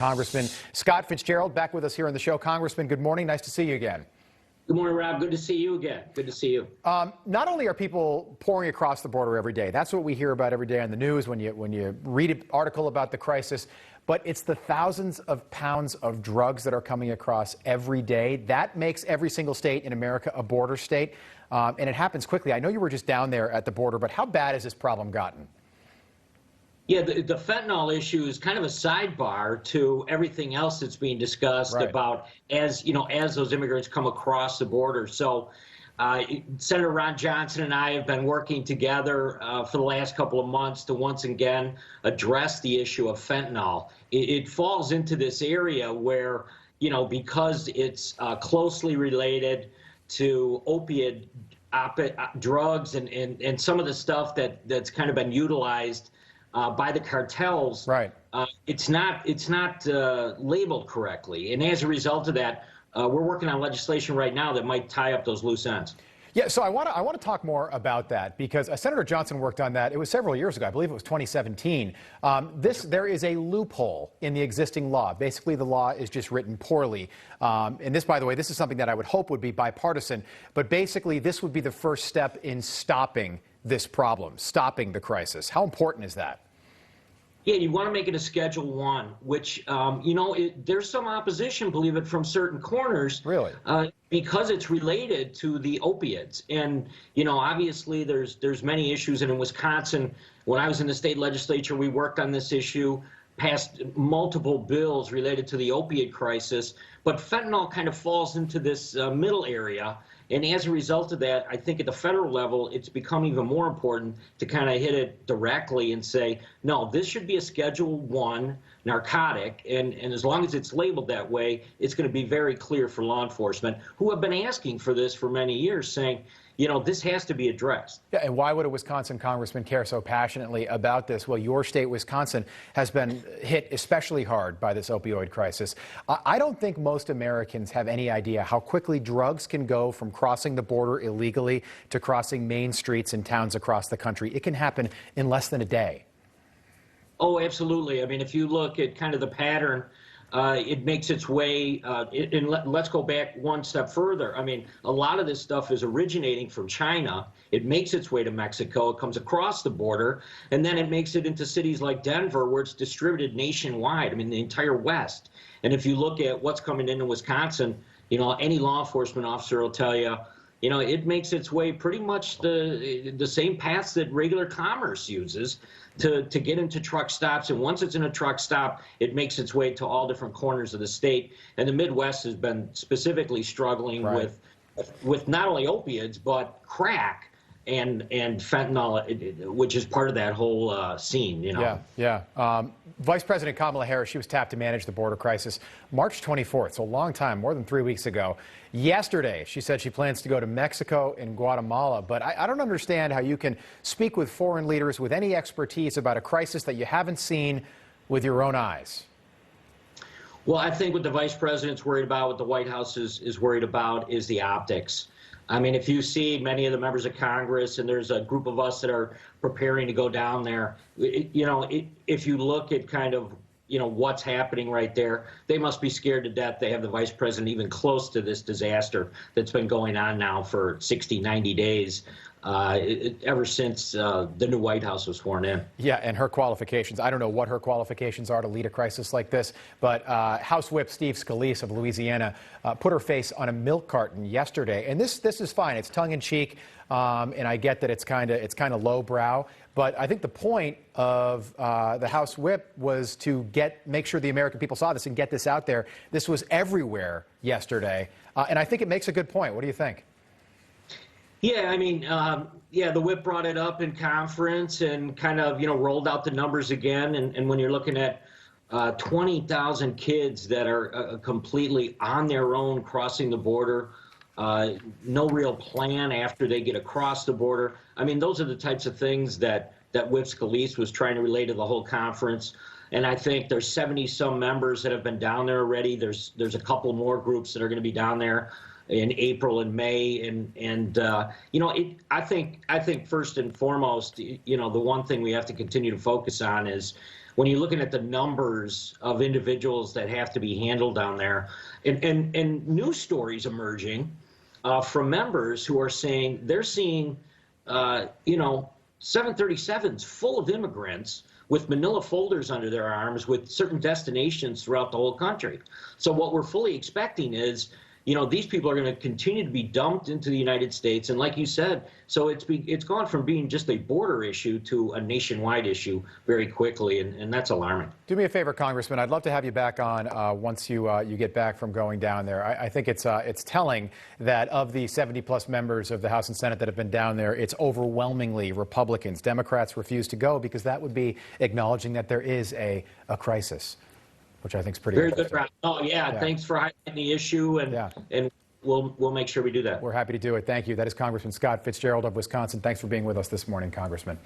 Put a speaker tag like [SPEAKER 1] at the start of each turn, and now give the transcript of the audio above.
[SPEAKER 1] Congressman Scott Fitzgerald back with us here on the show. Congressman, good morning. Nice to see you again.
[SPEAKER 2] Good morning, Rob. Good to see you again. Good to see you.
[SPEAKER 1] Not only are people pouring across the border every day, that's what we hear about every day on the news when you read an article about the crisis, but it's the thousands of pounds of drugs that are coming across every day. That makes every single state in America a border state, and it happens quickly. I know you were just down there at the border, but how bad has this problem gotten?
[SPEAKER 2] Yeah, the fentanyl issue is kind of a sidebar to everything else that's being discussed about as those immigrants come across the border. So Senator Ron Johnson and I have been working together for the last couple of months to once again address the issue of fentanyl. It falls into this area where, because it's closely related to opiate drugs and some of the stuff that's kind of been utilized by the cartels,
[SPEAKER 1] right?
[SPEAKER 2] It's not labeled correctly, and as a result of that, we're working on legislation right now that might tie up those loose ends.
[SPEAKER 1] Yeah, so I want to talk more about that because Senator Johnson worked on that. It was several years ago. I believe it was 2017. There is a loophole in the existing law. Basically, the law is just written poorly. And this, by the way, this is something that I would hope would be bipartisan. But basically, this would be the first step in stopping this problem, stopping the crisis. How important is that?
[SPEAKER 2] Yeah, you want to make it a Schedule 1, which, there's some opposition, believe it, from certain corners.
[SPEAKER 1] Really?
[SPEAKER 2] Because it's related to the opiates. And, obviously there's many issues. And in Wisconsin, when I was in the state legislature, we worked on this issue, passed multiple bills related to the opiate crisis. But fentanyl kind of falls into this middle area. And as a result of that, I think at the federal level, it's become even more important to kind of hit it directly and say, no, this should be a Schedule 1 narcotic. And as long as it's labeled that way, it's going to be very clear for law enforcement who have been asking for this for many years, saying, this has to be addressed.
[SPEAKER 1] Yeah, and why would a Wisconsin congressman care so passionately about this? Well, your state, Wisconsin, has been hit especially hard by this opioid crisis. I don't think most Americans have any idea how quickly drugs can go from crossing the border illegally to crossing main streets in towns across the country. It can happen in less than a day.
[SPEAKER 2] Oh, absolutely. I mean, if you look at kind of the pattern, it makes its way, and let's go back one step further. I mean, a lot of this stuff is originating from China. It makes its way to Mexico. It comes across the border, and then it makes it into cities like Denver, where it's distributed nationwide, the entire West. And if you look at what's coming into Wisconsin, any law enforcement officer will tell you, it makes its way pretty much the same paths that regular commerce uses to get into truck stops. And once it's in a truck stop, it makes its way to all different corners of the state. And the Midwest has been specifically struggling with not only opiates, but crack and fentanyl, which is part of that whole scene,
[SPEAKER 1] Yeah. Vice President Kamala Harris, she was tapped to manage the border crisis March 24th, so a long time, more than 3 weeks ago. Yesterday, she said she plans to go to Mexico and Guatemala, but I don't understand how you can speak with foreign leaders with any expertise about a crisis that you haven't seen with your own eyes.
[SPEAKER 2] Well, I think what the vice president's worried about, what the White House is worried about, is the optics. I mean, if you see many of the members of Congress, and there's a group of us that are preparing to go down there, if you look at kind of, what's happening right there, they must be scared to death. They have the vice president even close to this disaster that's been going on now for 60, 90 days. Ever since the new White House was sworn in.
[SPEAKER 1] Yeah, and her qualifications. I don't know what her qualifications are to lead a crisis like this, but House Whip Steve Scalise of Louisiana put her face on a milk carton yesterday. And this is fine. It's tongue-in-cheek, and I get that it's kind of lowbrow. But I think the point of the House Whip was to make sure the American people saw this and get this out there. This was everywhere yesterday, and I think it makes a good point. What do you think?
[SPEAKER 2] Yeah, the whip brought it up in conference and kind of, rolled out the numbers again. And when you're looking at 20,000 kids that are completely on their own crossing the border, no real plan after they get across the border. Those are the types of things that Whip Scalise was trying to relay to the whole conference. And I think there's 70-some members that have been down there already. There's a couple more groups that are going to be down there in April and May, I think first and foremost, the one thing we have to continue to focus on is when you're looking at the numbers of individuals that have to be handled down there, and news stories emerging from members who are saying they're seeing, 737s full of immigrants with manila folders under their arms with certain destinations throughout the whole country. So what we're fully expecting is, these people are going to continue to be dumped into the United States. And like you said, so it's gone from being just a border issue to a nationwide issue very quickly, and that's alarming.
[SPEAKER 1] Do me a favor, Congressman. I'd love to have you back on once you get back from going down there. I think it's telling that of the 70-plus members of the House and Senate that have been down there, it's overwhelmingly Republicans. Democrats refuse to go because that would be acknowledging that there is a crisis, which I think is pretty
[SPEAKER 2] very good, Rob. Oh, yeah. Thanks for highlighting the issue, and we'll make sure we do that.
[SPEAKER 1] We're happy to do it. Thank you. That is Congressman Scott Fitzgerald of Wisconsin. Thanks for being with us this morning, Congressman.